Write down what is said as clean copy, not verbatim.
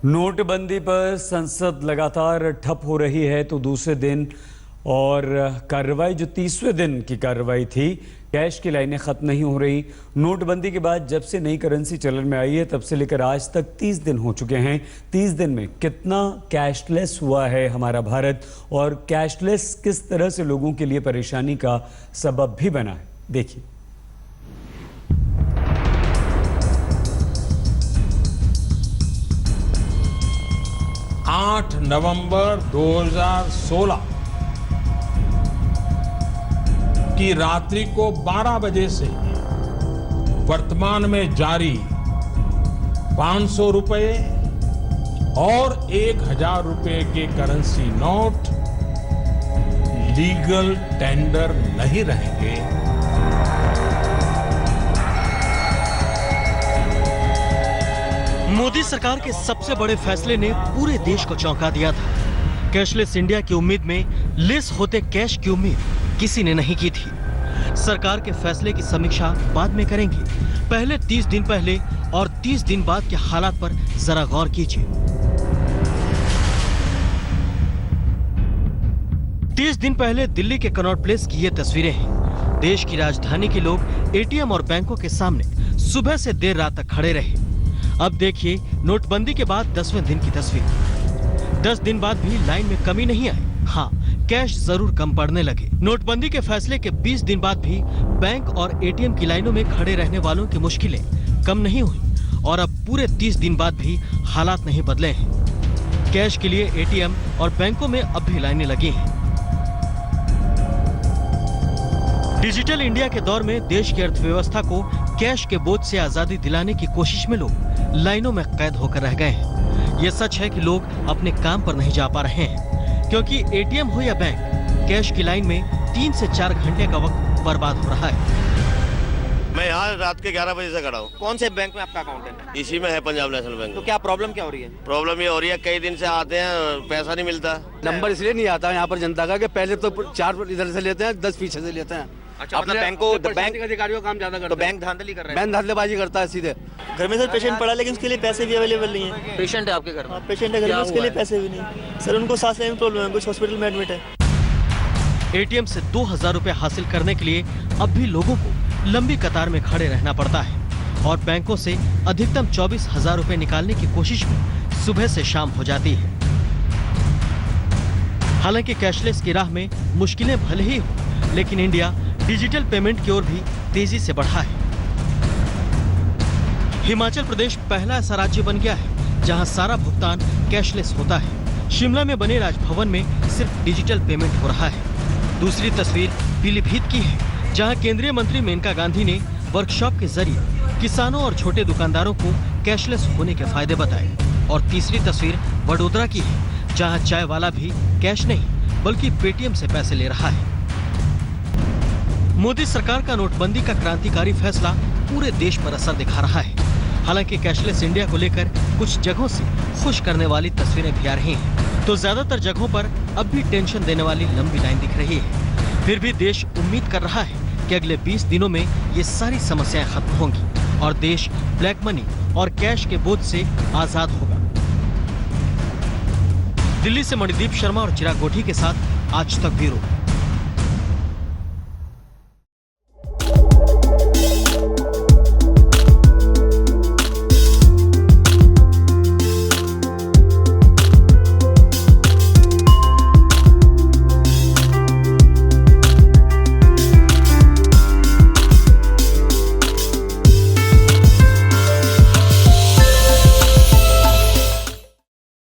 नोटबंदी पर संसद लगातार ठप हो रही है तो दूसरे दिन और कार्रवाई जो 30वें दिन की कार्रवाई थी, कैश की लाइनें खत्म नहीं हो रही। नोटबंदी के बाद जब से नई करेंसी चलन में आई है तब से लेकर आज तक 30 दिन हो चुके हैं। 30 दिन में कितना कैशलेस हुआ है हमारा भारत और कैशलेस किस तरह से लोगों के लिए परेशानी का सबब भी बना है, देखिए। 8 नवंबर 2016 की रात्रि को 12 बजे से वर्तमान में जारी 500 रुपए और 1000 रुपए के करेंसी नोट लीगल टेंडर नहीं रहेंगे। मोदी सरकार के सबसे बड़े फैसले ने पूरे देश को चौंका दिया था। कैशलेस इंडिया की उम्मीद में लेस होते कैश की उम्मीद किसी ने नहीं की थी। सरकार के फैसले की समीक्षा बाद में करेंगे, पहले 30 दिन पहले और 30 दिन बाद के हालात पर जरा गौर कीजिए। 30 दिन पहले दिल्ली के कनॉट प्लेस की ये तस्वीरें हैं। देश की राजधानी के लोग एटीएम और बैंकों के सामने सुबह से देर रात तक खड़े रहे। अब देखिए नोटबंदी के बाद 10वें दिन की तस्वीर। 10 दिन बाद भी लाइन में कमी नहीं आई। हाँ, कैश जरूर कम पड़ने लगे। नोटबंदी के फैसले के 20 दिन बाद भी बैंक और एटीएम की लाइनों में खड़े रहने वालों की मुश्किलें कम नहीं हुई और अब पूरे 30 दिन बाद भी हालात नहीं बदले हैं। कैश के लिए एटीएम और बैंकों में अब भी लाइनें लगी हैं। डिजिटल इंडिया के दौर में देश की अर्थव्यवस्था को कैश के बोझ से आजादी दिलाने की कोशिश में लोग लाइनों में कैद होकर रह गए हैं। ये सच है कि लोग अपने काम पर नहीं जा पा रहे हैं, क्योंकि एटीएम हो या बैंक, कैश की लाइन में 3 से 4 घंटे का वक्त बर्बाद हो रहा है। मैं यहाँ रात के 11 बजे से खड़ा हूँ। कौन से बैंक में आपका अकाउंट है? इसी में है, पंजाब नेशनल बैंक। तो क्या प्रॉब्लम क्या हो रही है? प्रॉब्लम ये हो रही है, कई दिन से आते हैं, पैसा नहीं मिलता। नंबर इसलिए नहीं आता यहाँ पर जनता का कि पहले तो 4 इधर से लेते हैं, 10 पीछे से लेते हैं। अच्छा, मतलब बैंक अधिकारियों का काम ज्यादा करते तो बैंक धांधली कर रहे हैं। बैंक धांधलेबाजी करता है सीधे। घर में सर पेशेंट पड़ा लेकिन उसके लिए पैसे भी अवेलेबल नहीं है। पेशेंट है आपके घर में? पेशेंट है घर में, उसके लिए पैसे भी नहीं सर। उनको सांस लेने में प्रॉब्लम है, कुछ हॉस्पिटल में एडमिट है। एटीएम से 2000 रुपए हासिल करने के लिए अब भी लोगों को लंबी कतार में खड़े रहना पड़ता है और बैंकों से अधिकतम 24,000 रुपए निकालने की कोशिश में सुबह से शाम हो जाती है। हालांकि कैशलेस की राह में मुश्किलें भले ही हो, लेकिन इंडिया डिजिटल पेमेंट की ओर भी तेजी से बढ़ा है। हिमाचल प्रदेश पहला ऐसा राज्य बन गया है जहां सारा भुगतान कैशलेस होता है। शिमला में बने राजभवन में सिर्फ डिजिटल पेमेंट हो रहा है। दूसरी तस्वीर पीलीभीत की है, जहां केंद्रीय मंत्री मेनका गांधी ने वर्कशॉप के जरिए किसानों और छोटे दुकानदारों को कैशलेस होने के फायदे बताए। और तीसरी तस्वीर वडोदरा की है, जहां चाय वाला भी कैश नहीं बल्कि पेटीएम से पैसे ले रहा है। मोदी सरकार का नोटबंदी का क्रांतिकारी फैसला पूरे देश पर असर दिखा रहा है। हालांकि कैशलेस इंडिया को लेकर कुछ जगहों से खुश करने वाली तस्वीरें भी आ रही हैं, तो ज्यादातर जगहों पर अब भी टेंशन देने वाली लंबी लाइन दिख रही है। फिर भी देश उम्मीद कर रहा है कि अगले 20 दिनों में ये सारी समस्याएं खत्म होंगी और देश ब्लैक मनी और कैश के बोझ से आजाद होगा। दिल्ली से मणिदीप शर्मा और चिराग गोठी के साथ आज तक ब्यूरो।